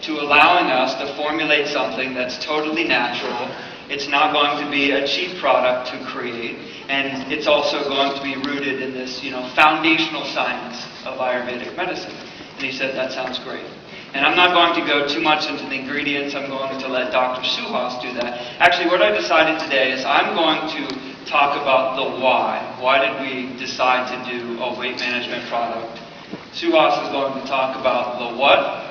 to allowing us to formulate something that's totally natural. It's not going to be a cheap product to create, and it's also going to be rooted in this, foundational science of Ayurvedic medicine. And he said, that sounds great. And I'm not going to go too much into the ingredients. I'm going to let Dr. Suhas do that. Actually, what I decided today is I'm going to talk about the why. Why did we decide to do a weight management product? Suhas is going to talk about the what,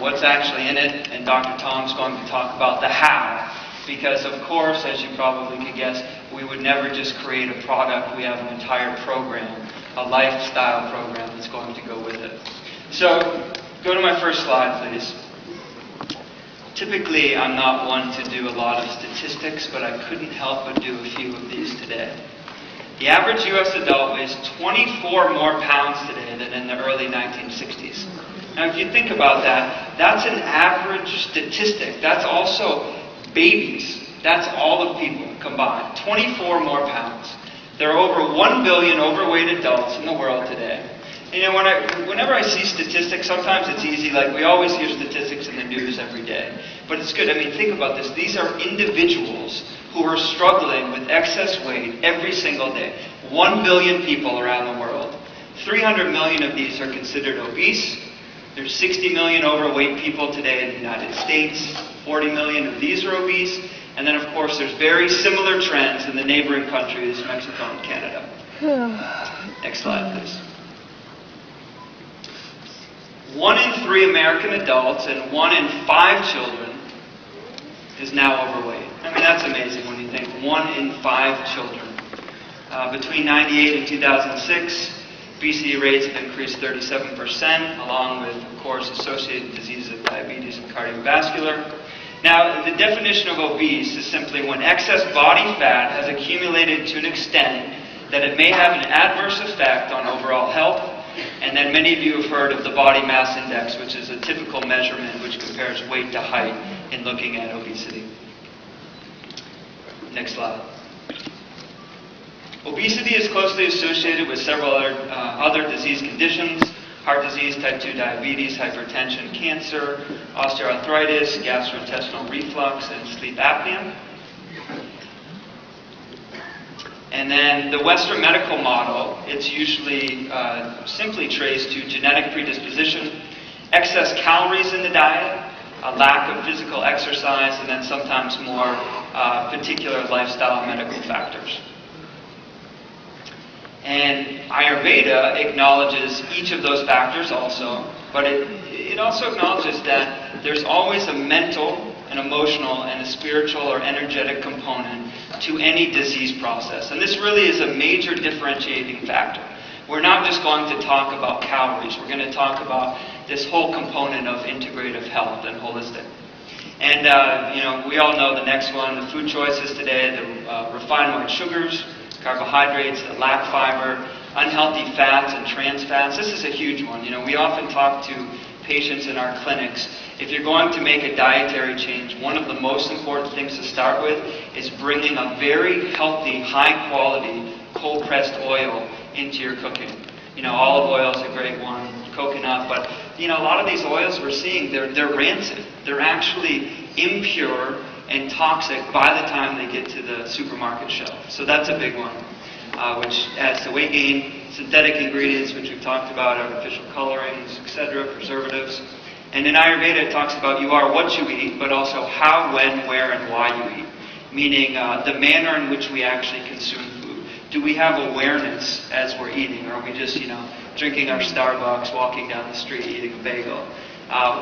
what's actually in it, and Dr. Tom's going to talk about the how. Because, of course, as you probably could guess, we would never just create a product. We have an entire program, a lifestyle program that's going to go with it. So, go to my first slide, please. Typically, I'm not one to do a lot of statistics, but I couldn't help but do a few of these today. The average U.S. adult weighs 24 more pounds today than in the early 1960s. Now, if you think about that, that's an average statistic. That's also babies. That's all of people combined. 24 more pounds. There are over 1 billion overweight adults in the world today. And whenever I see statistics, sometimes it's easy, like we always hear statistics in the news every day. But it's good. Think about this. These are individuals who are struggling with excess weight every single day. 1 billion people around the world. 300 million of these are considered obese. There's 60 million overweight people today in the United States. 40 million of these are obese. And then, of course, there's very similar trends in the neighboring countries, Mexico and Canada. Next slide, please. 1 in 3 American adults and 1 in 5 children is now overweight. That's amazing when you think 1 in 5 children. Between 1998 and 2006, obesity rates have increased 37%, along with, of course, associated diseases of diabetes and cardiovascular. Now, the definition of obese is simply when excess body fat has accumulated to an extent that it may have an adverse effect on overall health. And then many of you have heard of the body mass index, which is a typical measurement which compares weight to height in looking at obesity. Next slide. Obesity is closely associated with several other disease conditions: heart disease, type 2 diabetes, hypertension, cancer, osteoarthritis, gastrointestinal reflux, and sleep apnea. And then the Western medical model, it's usually simply traced to genetic predisposition, excess calories in the diet, a lack of physical exercise, and then sometimes more particular lifestyle and medical factors. And Ayurveda acknowledges each of those factors also, but it also acknowledges that there's always a mental, an emotional, and a spiritual or energetic component to any disease process. And this really is a major differentiating factor. We're not just going to talk about calories. We're going to talk about this whole component of integrative health and holistic. And, we all know the next one, the food choices today, the refined white sugars, carbohydrates, the lack fiber, unhealthy fats and trans fats. This is a huge one. We often talk to patients in our clinics. If you're going to make a dietary change, one of the most important things to start with is bringing a very healthy, high-quality, cold-pressed oil into your cooking. Olive oil is a great one, coconut, but a lot of these oils we're seeing, they're rancid. They're actually impure and toxic by the time they get to the supermarket shelf. So that's a big one, which adds to weight gain, synthetic ingredients, which we've talked about, artificial colorings, etc., preservatives. And in Ayurveda, it talks about you are what you eat, but also how, when, where, and why you eat. Meaning the manner in which we actually consume food. Do we have awareness as we're eating? Or are we just, drinking our Starbucks, walking down the street, eating a bagel?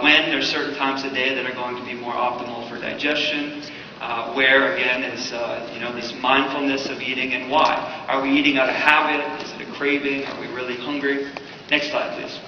When there's certain times of day that are going to be more optimal for digestion. Where, again, is this mindfulness of eating, and why. Are we eating out of habit? Is it a craving? Are we really hungry? Next slide, please.